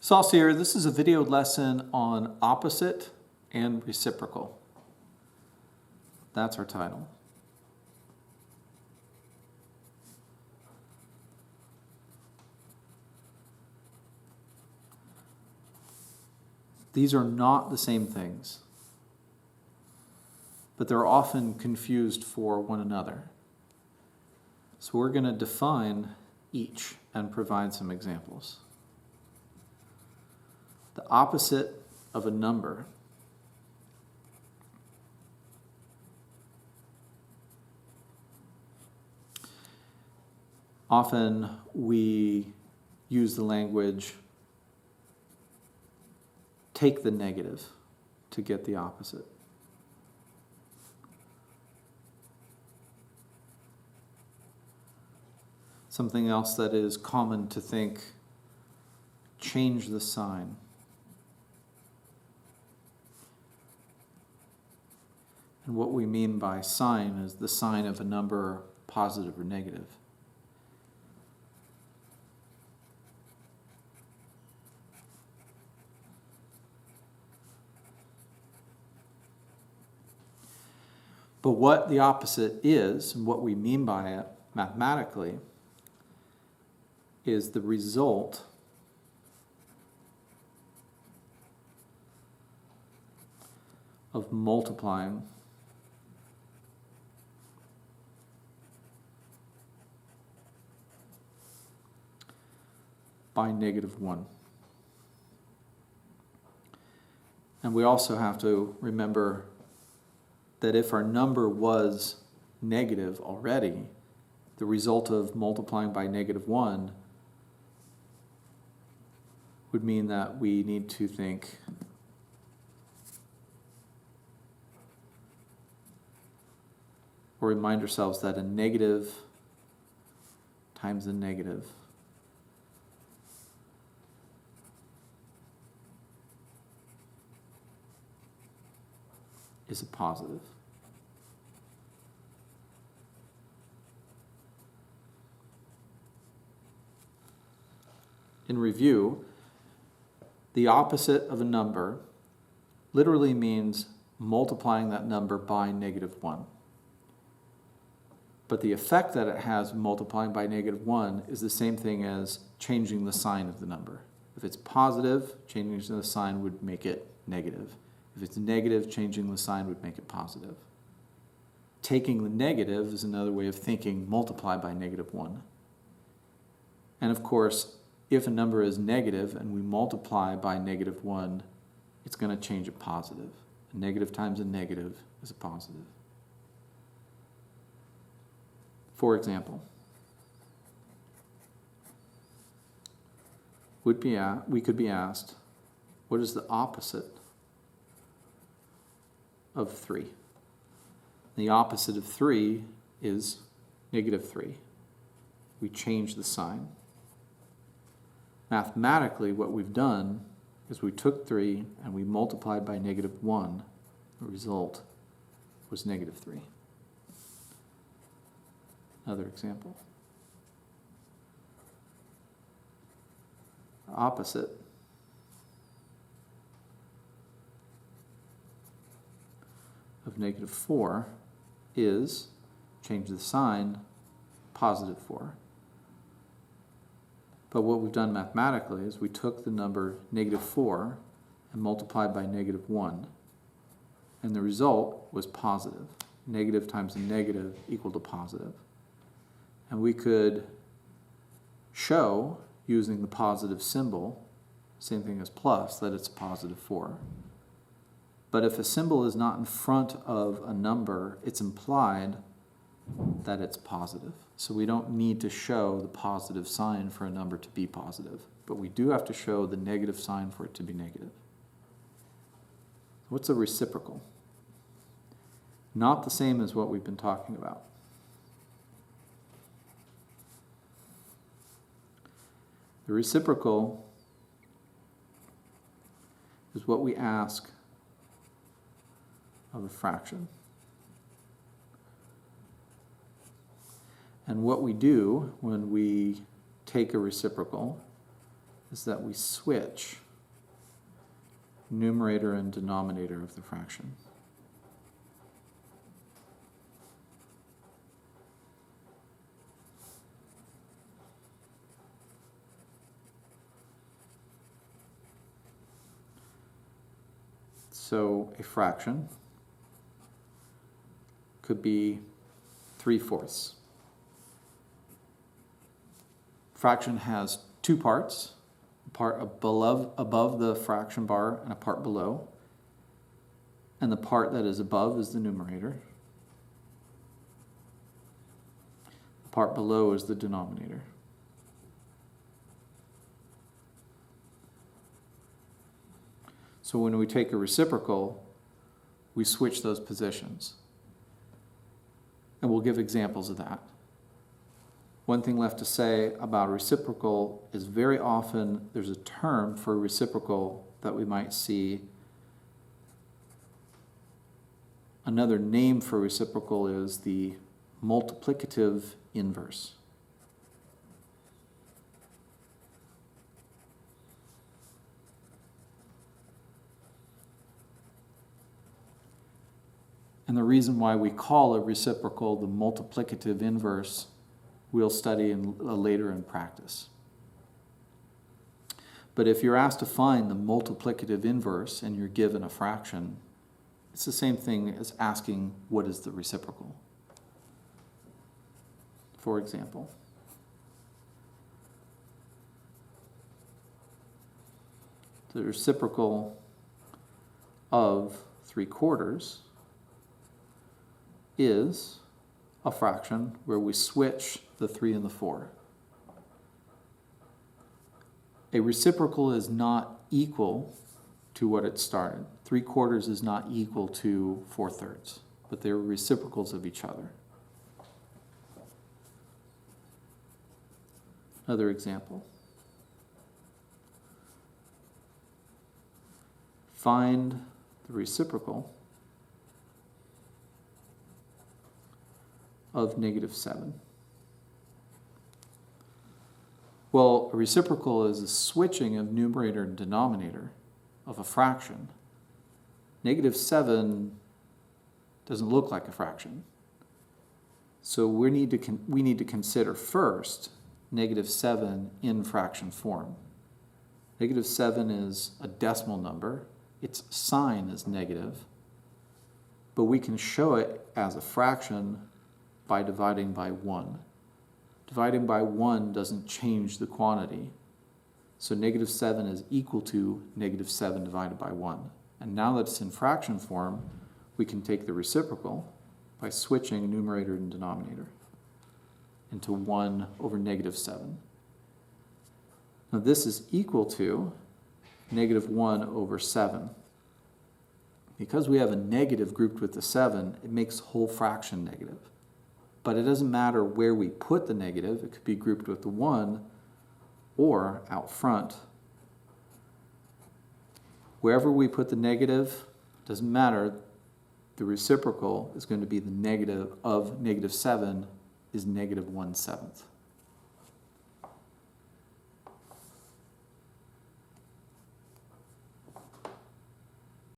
VLSos here. This is a video lesson on opposite and reciprocal. That's our title. These are not the same things, but they're often confused for one another. So we're going to define each and provide some examples. The opposite of a number often we use the language take the negative to get the opposite. Something else that is common to think, change the sign. And what we mean by sign is the sign of a number, positive or negative. But what the opposite is, and what we mean by it mathematically, is the result of multiplying by -1. And we also have to remember that if our number was negative already, the result of multiplying by -1 would mean that we need to think or remind ourselves that a negative times a negative is a positive. In review, the opposite of a number literally means multiplying that number by -1. But the effect that it has multiplying by -1 is the same thing as changing the sign of the number. If it's positive, changing the sign would make it negative. If it's negative, changing the sign would make it positive. Taking the negative is another way of thinking multiply by -1. And of course, if a number is negative and we multiply by -1, it's going to change it positive. A negative times a negative is a positive. For example, we could be asked, what is the opposite of 3? The opposite of 3 is -3. We change the sign. Mathematically, what we've done is we took 3 and we multiplied by -1. The result was -3. Another example. The opposite of -4 is, change the sign, +4. But what we've done mathematically is we took the number -4 and multiplied by -1, and the result was positive. Negative times a negative equal to positive. And we could show, using the positive symbol, same thing as plus, that it's +4. But if a symbol is not in front of a number, it's implied that it's positive. So we don't need to show the positive sign for a number to be positive, but we do have to show the negative sign for it to be negative. What's a reciprocal? Not the same as what we've been talking about. The reciprocal is what we ask of a fraction. And what we do when we take a reciprocal is that we switch numerator and denominator of the fraction. So a fraction could be 3/4. Fraction has two parts, a part above the fraction bar and a part below. And the part that is above is the numerator. The part below is the denominator. So when we take a reciprocal, we switch those positions. And we'll give examples of that. One thing left to say about reciprocal is very often there's a term for reciprocal that we might see. Another name for reciprocal is the multiplicative inverse. And the reason why we call a reciprocal the multiplicative inverse, we'll study later in practice. But if you're asked to find the multiplicative inverse and you're given a fraction, it's the same thing as asking what is the reciprocal. For example, the reciprocal of 3/4 is a fraction where we switch the 3 and the 4. A reciprocal is not equal to what it started. 3/4 is not equal to 4/3, but they're reciprocals of each other. Another example. Find the reciprocal of -7. Well, a reciprocal is a switching of numerator and denominator of a fraction. -7 doesn't look like a fraction. So we need to consider first -7 in fraction form. -7 is a decimal number. Its sign is negative. But we can show it as a fraction by dividing by 1. Dividing by 1 doesn't change the quantity. So -7 is equal to -7 divided by 1. And now that it's in fraction form, we can take the reciprocal by switching numerator and denominator into 1 over -7. Now this is equal to -1 over 7. Because we have a negative grouped with the 7, it makes the whole fraction negative. But it doesn't matter where we put the negative. It could be grouped with the 1 or out front. Wherever we put the negative, doesn't matter. The reciprocal is going to be the negative of -7 is -1/7.